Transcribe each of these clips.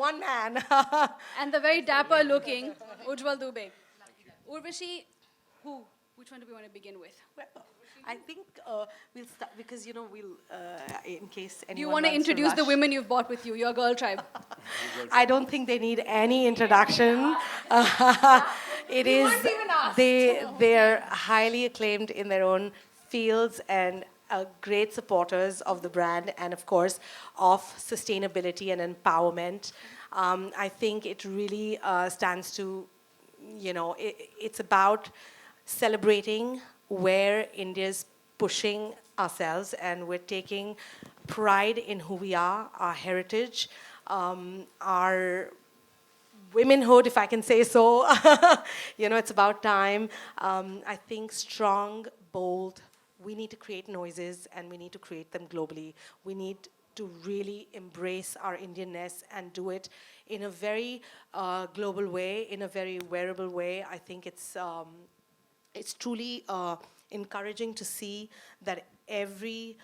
on, man. And the very dapper looking Ujjwal Dubey. Urvashi, who? Which one do we want to begin with? Well, I think we'll start because, in case anyone Do you want to wants introduce the rush. women you've brought with you, your girl tribe? I don't think they need any introduction. It is weren't even asked. they're highly acclaimed in their own fields and great supporters of the brand and of course of sustainability and empowerment. I think it really stands to, it's about celebrating where India's pushing ourselves and we're taking pride in who we are, our heritage, our womenhood, if I can say so. It's about time. I think strong, bold, we need to create noises and we need to create them globally. We need to really embrace our Indianness and do it in a very global way, in a very wearable way. I think it's truly encouraging to see that every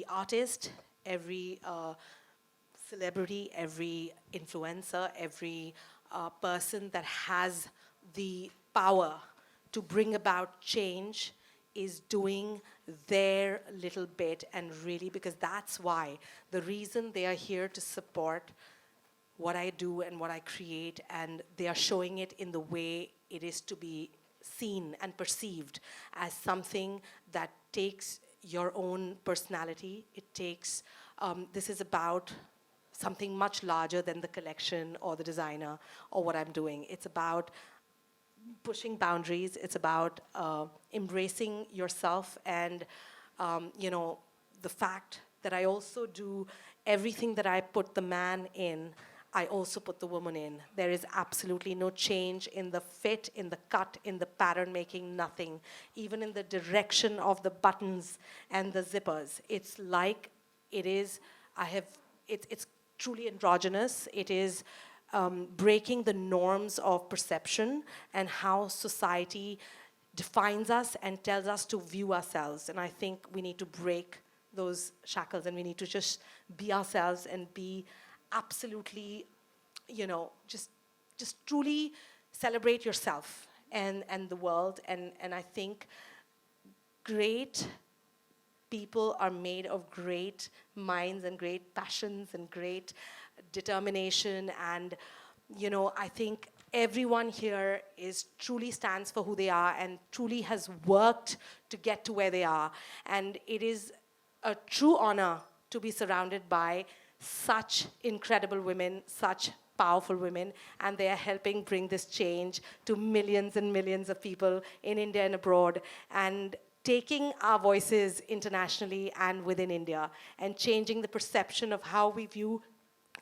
artist, every celebrity, every influencer, every person that has the power to bring about change is doing their little bit, and really, because that's why, the reason they are here to support what I do and what I create, and they are showing it in the way it is to be seen and perceived as something that takes your own personality. It takes, this is about something much larger than the collection or the designer or what I'm doing. It's about pushing boundaries. It's about embracing yourself and, the fact that I also do everything that I put the man in, I also put the woman in. There is absolutely no change in the fit, in the cut, in the pattern making, nothing. Even in the direction of the buttons and the zippers. It's like it is, it's truly androgynous. It is breaking the norms of perception and how society defines us and tells us to view ourselves. And I think we need to break those shackles and we need to just be ourselves and be absolutely, just truly celebrate yourself and the world. And I think great people are made of great minds and great passions and great determination. And, I think everyone here truly stands for who they are and truly has worked to get to where they are. And it is a true honor to be surrounded by such incredible women, such powerful women, and they are helping bring this change to millions and millions of people in India and abroad, and taking our voices internationally and within India, and changing the perception of how we view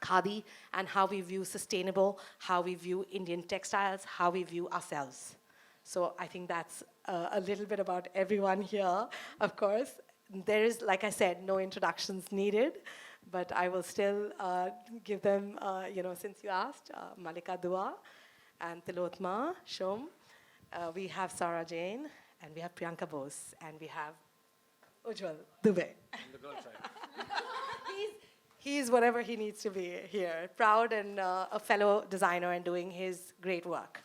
khadi and how we view sustainable, how we view Indian textiles, how we view ourselves. So I think that's a little bit about everyone here, of course. There is, like I said, no introductions needed, but I will still give them, since you asked, Malika Dua and Tilotma Shom. We have Sarah Jane, and we have Priyanka Bose, and we have Ujjwal Dubey. The girl tribe. He's whatever he needs to be here, proud and a fellow designer and doing his great work.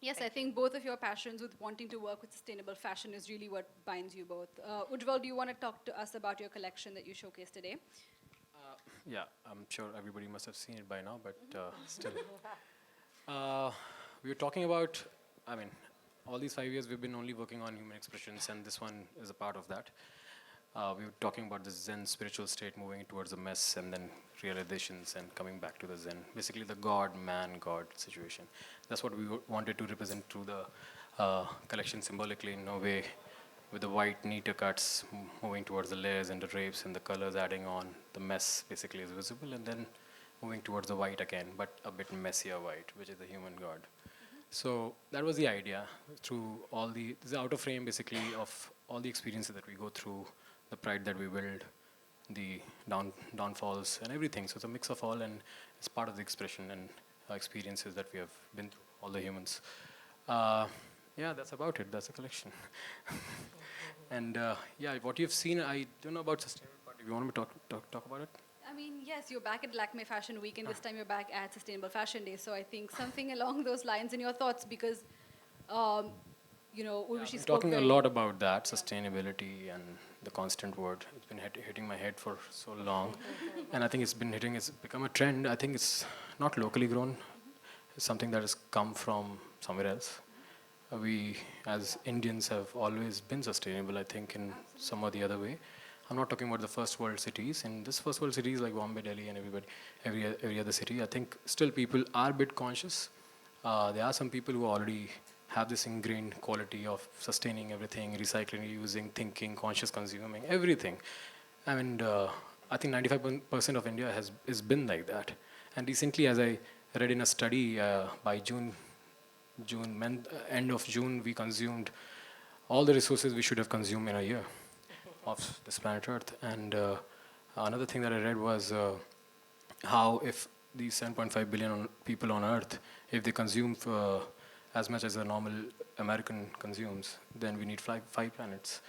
Yes, I think both of your passions with wanting to work with sustainable fashion is really what binds you both. Ujjwal, do you want to talk to us about your collection that you showcased today? Yeah, I'm sure everybody must have seen it by now, but still. We were talking about, all these 5 years we've been only working on human expressions, and this one is a part of that. We were talking about the Zen spiritual state moving towards the mess and then realizations and coming back to the Zen. Basically the God, man, God situation. That's what we wanted to represent through the collection symbolically in a way, with the white neater cuts moving towards the layers and the drapes and the colors adding on. The mess basically is visible, and then moving towards the white again, but a bit messier white, which is the human God. So that was the idea. Through all the outer frame basically of all the experiences that we go through, the pride that we build, the downfalls and everything. So it's a mix of all, and it's part of the expression and experiences that we have been through, all the humans. Yeah, that's about it. That's a collection. And yeah, what you've seen, I don't know about sustainable part. If you want me to talk about it? mean, yes, you're back at Lakme Fashion Week, and this time you're back at Sustainable Fashion Day. So I think something along those lines in your thoughts, because, you know, Urvashi I'm spoke talking a very- lot about that, sustainability and the constant word. It's been hitting my head for so long. And I think it's become a trend. I think it's not locally grown. It's something that has come from somewhere else. We, as Indians, have always been sustainable, I think, in some or the other way. I'm not talking about the first world cities. In this first world cities like Bombay, Delhi, and every other city, I think still people are a bit conscious. There are some people who already have this ingrained quality of sustaining everything, recycling, reusing, thinking, conscious consuming, everything. And I think 95% of India has been like that. And recently, as I read in a study, by end of June, we consumed all the resources we should have consumed in a year of this planet Earth. And another thing that I read was how if these 7.5 billion people on Earth, if they consume as much as a normal American consumes, then we need five planets.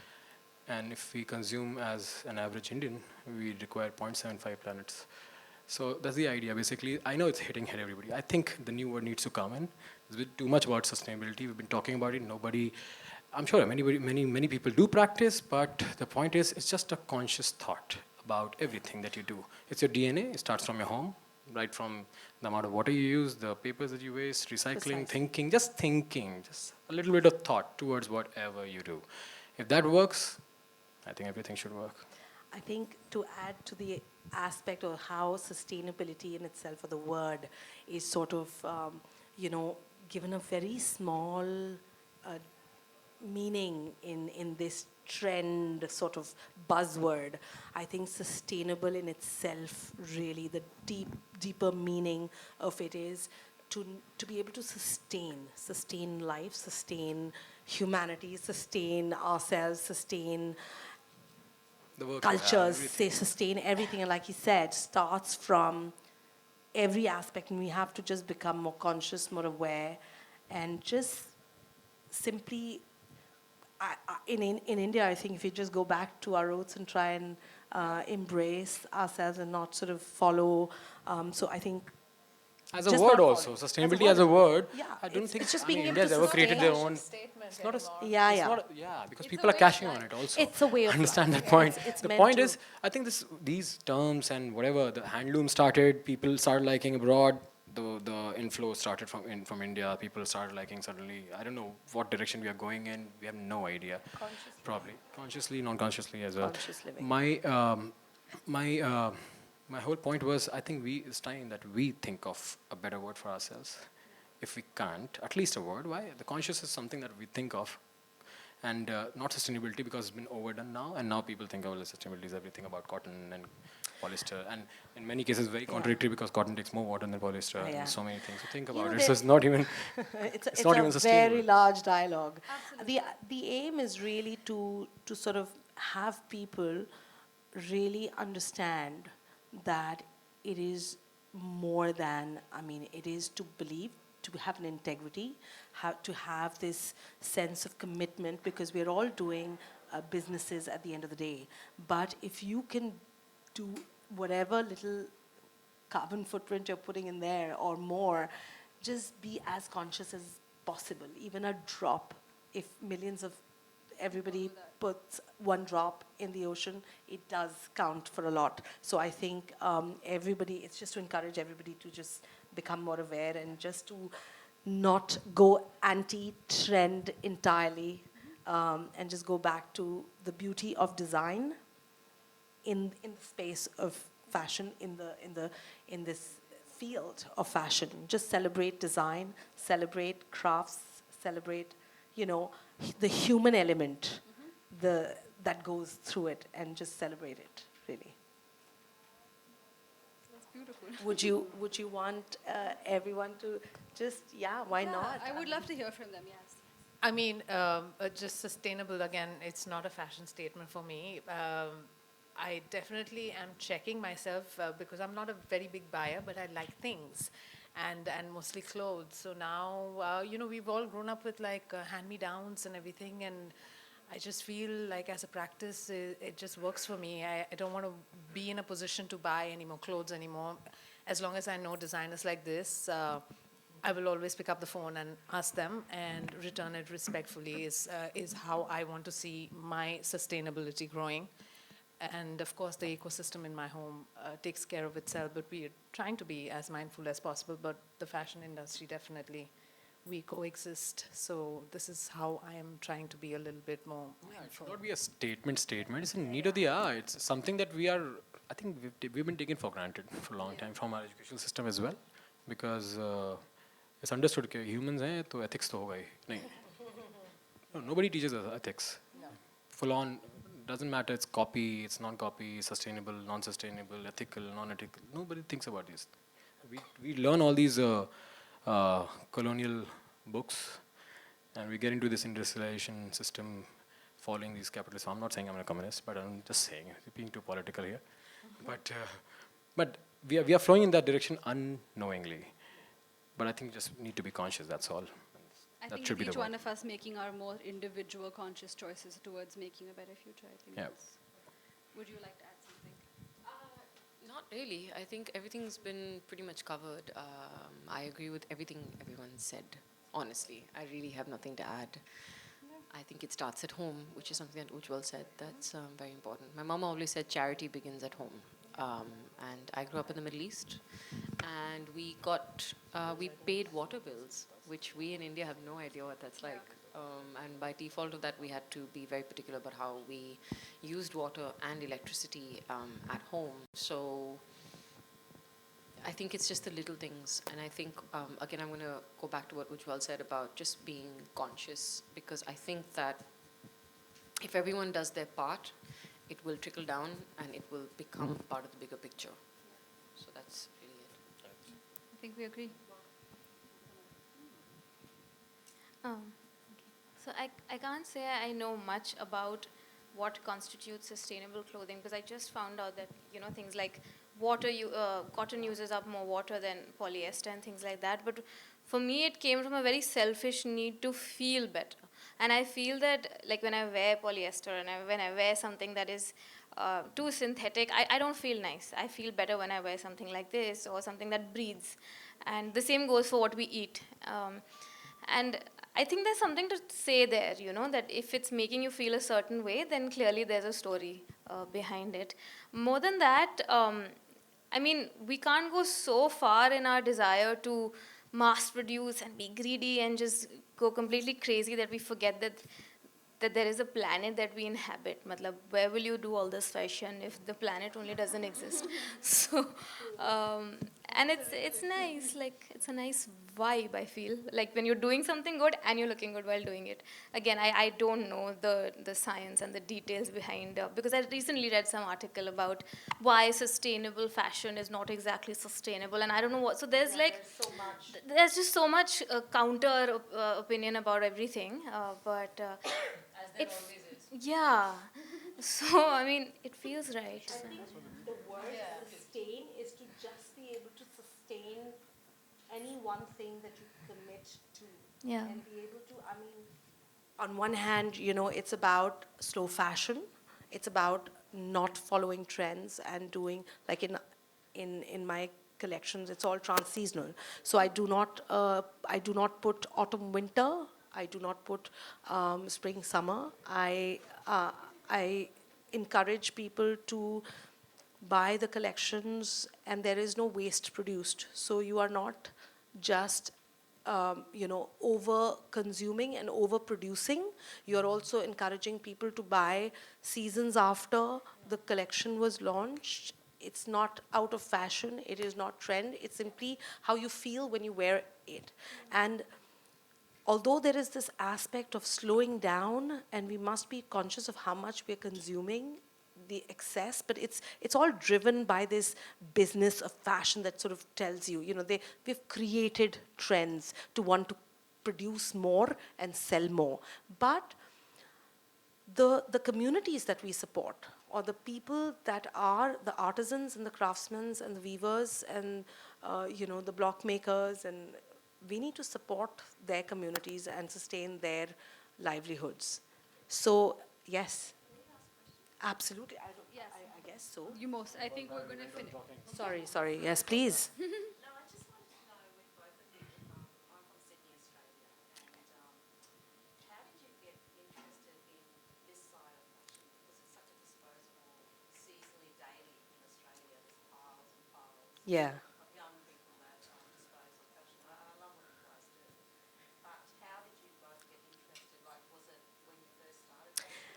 And if we consume as an average Indian, we require 0.75 planets. So that's the idea. Basically, I know it's hitting head everybody. I think the new word needs to come in. There's been too much about sustainability. We've been talking about it. Nobody, I'm sure many people do practice, but the point is, it's just a conscious thought about everything that you do. It's your DNA. It starts from your home, right from the amount of water you use, the papers that you waste, recycling, thinking, just a little bit of thought towards whatever you do. If that works, I think everything should work. I think to add to the aspect of how sustainability in itself, or the word, is sort of, given a very small meaning in this trend sort of buzzword. I think sustainable in itself, really, the deeper meaning of it is to be able to sustain life, sustain humanity, sustain ourselves, sustain The work cultures, sustain everything. And like he said, starts from every aspect, and we have to just become more conscious, more aware, and just simply, in India, I think if you just go back to our roots and try and embrace ourselves and not sort of follow, so I think as a just word not also, follow. sustainability as a word, Yeah, I don't think it's just I being mean, able India's to ever created their sustain. own. Statement It's not a, anymore. Yeah, it's yeah. not a, yeah, because It's people a are way of cashing on life. it also. It's a way of Understand life. that point. It's The meant point to. is, I think these terms and whatever the handloom started, people started liking abroad. The inflow started from India. People started liking suddenly. I don't know what direction we are going in. We have no idea. Probably consciously, non-consciously as well. Conscious living. My whole point was, I think it's time that we think of a better word for ourselves. If we can't, at least a word. Why? The conscious is something that we think of, and not sustainability, because it's been overdone now. And now people think, oh, sustainability is everything about cotton and polyester, and in many cases very contradictory, because cotton takes more water than polyester, Yeah. and so many things. So think You about know, it. So it's not even. it's not a even sustainable. very large dialogue. Absolutely. The aim is really to sort of have people really understand that it is more than, I mean, it is to believe, to have an integrity, to have this sense of commitment, because we're all doing businesses at the end of the day. But if you can do whatever little carbon footprint you're putting in there or more, just be as conscious as possible. Even a drop, if millions of everybody puts one drop in the ocean, it does count for a lot. So I think it's just to encourage everybody to just become more aware and just to not go anti-trend entirely, and just go back to the beauty of design in the space of fashion, in this field of fashion. Just celebrate design, celebrate crafts, celebrate, the human element, that goes through it, and just celebrate it, really. That's beautiful. Would you want everyone to just, why not? I would love to hear from them, yes. I mean, just sustainable, again, it's not a fashion statement for me. I definitely am checking myself because I'm not a very big buyer, but I like things and mostly clothes. So now, we've all grown up with like hand-me-downs and everything, and I just feel like as a practice, it just works for me. I don't want to be in a position to buy any more clothes anymore. As long as I know designers like this, I will always pick up the phone and ask them and return it respectfully is how I want to see my sustainability growing. And of course, the ecosystem in my home takes care of itself, but we are trying to be as mindful as possible. But the fashion industry, definitely, we coexist. So this is how I am trying to be a little bit more It mindful. should not be a statement. It's a need of the hour. It's something that I think we've been taken for granted for a long time from our educational system as well. Because it's understood that humans हैं तो ethics तो होगा ही नहीं. No, nobody teaches us ethics. Full on, doesn't matter, it's copy, it's non-copy, sustainable, non-sustainable, ethical, non-ethical. Nobody thinks about this. We learn all these colonial books, and we get into this industrialization system following these capitalists. I'm not saying I'm a communist, but I'm just saying, being too political here. But we are flowing in that direction unknowingly. But I think just need to be conscious, that's all. I That think should be each the one one. of us making our more individual conscious choices towards making a better future. I think Yeah. that's. Would you like to add something? Not really. I think everything's been pretty much covered. I agree with everything everyone said. Honestly, I really have nothing to add. I think it starts at home, which is something that Ujjwal said. That's very important. My mom always said charity begins at home. And I grew up in the Middle East, and we paid water bills, which we in India have no idea what that's like. And by default of that, we had to be very particular about how we used water and electricity at home. So I think it's just the little things. And I think, again, I'm going to go back to what Ujjwal said about just being conscious, because I think that if everyone does their part, it will trickle down and it will become part of the bigger picture. So that's really it. I think we agree. Okay. So I can't say I know much about what constitutes sustainable clothing, because I just found out that, you know, things like cotton uses up more water than polyester and things like that. But for me, it came from a very selfish need to feel better. And I feel that, like, when I wear polyester and when I wear something that is too synthetic, I don't feel nice. I feel better when I wear something like this or something that breathes. And the same goes for what we eat. And I think there's something to say there, you know, that if it's making you feel a certain way, then clearly there's a story behind it. More than that, I mean, we can't go so far in our desire to mass produce and be greedy and just go completely crazy that we forget that there is a planet that we inhabit. Matlab, where will you do all this fashion if the planet only doesn't exist? So, and it's nice, like, it's a nice vibe, I feel. Like, when you're doing something good and you're looking good while doing it. Again, I don't know the science and the details behind, because I recently read some article about why sustainable fashion is not exactly sustainable, and I don't know what, so there's like, there's just so much counter opinion about everything, but it, yeah, so I mean, it feels right. I think the word sustain is to just be able to sustain any one thing that you commit to. Yeah. And be able to, I mean, on one hand, you know, it's about slow fashion. It's about not following trends and doing, like in my collections, it's all trans-seasonal. So I do not put autumn, winter. I do not put spring, summer. I encourage people to buy the collections, and there is no waste produced. So you are not just you know, over consuming and over producing. You're also encouraging people to buy seasons after the collection was launched. It's not out of fashion, it is not trend, it's simply how you feel when you wear it. And although there is this aspect of slowing down, and we must be conscious of how much we're consuming, the excess, but it's all driven by this business of fashion that sort of tells you, you know, we've created trends to want to produce more and sell more. But the communities that we support, or the people that are the artisans and the craftsmen and the weavers and you know, the block makers, and we need to support their communities and sustain their livelihoods. So, yes, absolutely. Yes. I guess so. You most. I think we're going to finish. Sorry. Yes, please. Yeah.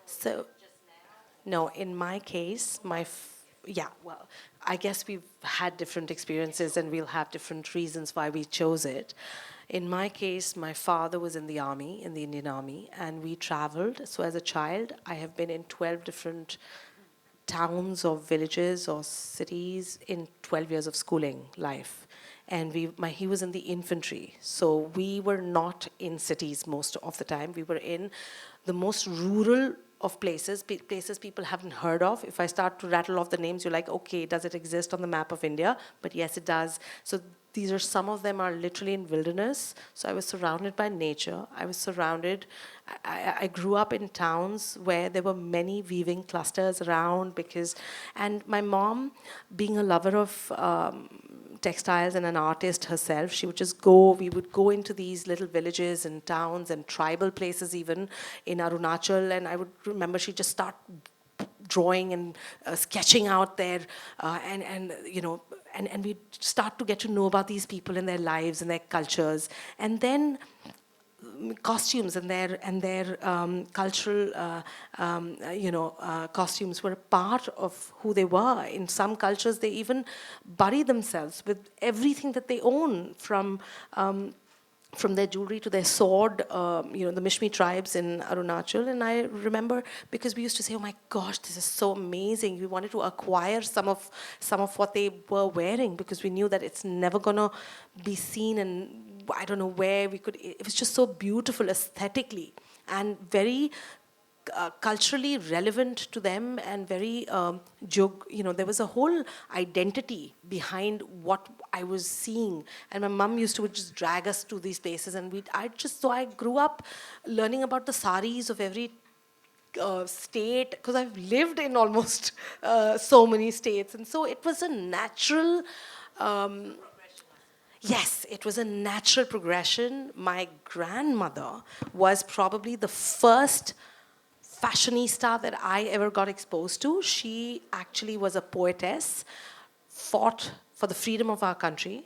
So, no, in my case, yeah, well, I guess we've had different experiences and we'll have different reasons why we chose it. In my case, my father was in the army, in the Indian Army, and we traveled. So as a child, I have been in 12 different towns or villages or cities in 12 years of schooling life. And he was in the infantry. So we were not in cities most of the time. We were in the most rural of places, places people haven't heard of. If I start to rattle off the names, you're like, okay, does it exist on the map of India? But yes, it does. So these are, some of them are literally in wilderness. So I was surrounded by nature. I was surrounded, I grew up in towns where there were many weaving clusters around and my mom, being a lover of textiles and an artist herself, we would go into these little villages and towns and tribal places even in Arunachal, and I would remember she'd just start drawing and sketching out there, and we'd start to get to know about these people and their lives and their cultures, and then costumes and their cultural costumes were a part of who they were. In some cultures, they even bury themselves with everything that they own, from their jewelry to their sword, the Mishmi tribes in Arunachal. And I remember, because we used to say, oh my gosh, this is so amazing. We wanted to acquire some of what they were wearing, because we knew that it's never gonna be seen, and I don't know where we could. It was just so beautiful aesthetically and very culturally relevant to them, and very, there was a whole identity behind what I was seeing. And my mom used to just drag us to these places, and so I grew up learning about the saris of every state, because I've lived in almost so many states. And so it was a natural, yes, it was a natural progression. My grandmother was probably the first fashionista that I ever got exposed to. She actually was a poetess, fought for the freedom of our country,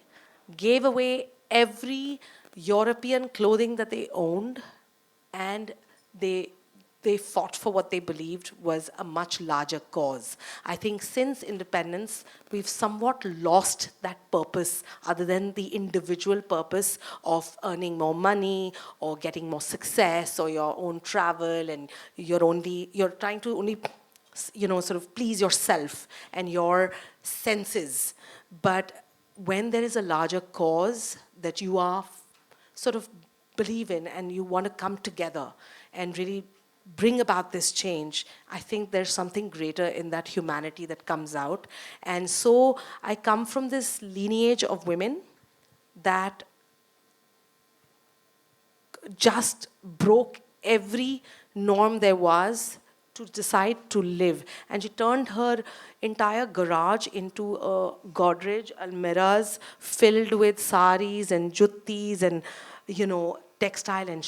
gave away every European clothing that they owned, and they fought for what they believed was a much larger cause. I think since independence, we've somewhat lost that purpose, other than the individual purpose of earning more money or getting more success or your own travel, and you're trying to only, sort of please yourself and your senses. But when there is a larger cause that you are sort of believe in, and you want to come together and really bring about this change, I think there's something greater in that humanity that comes out. And so I come from this lineage of women that just broke every norm there was to decide to live. And she turned her entire garage into a Godrej, almirahs filled with saris and juttis and, textile and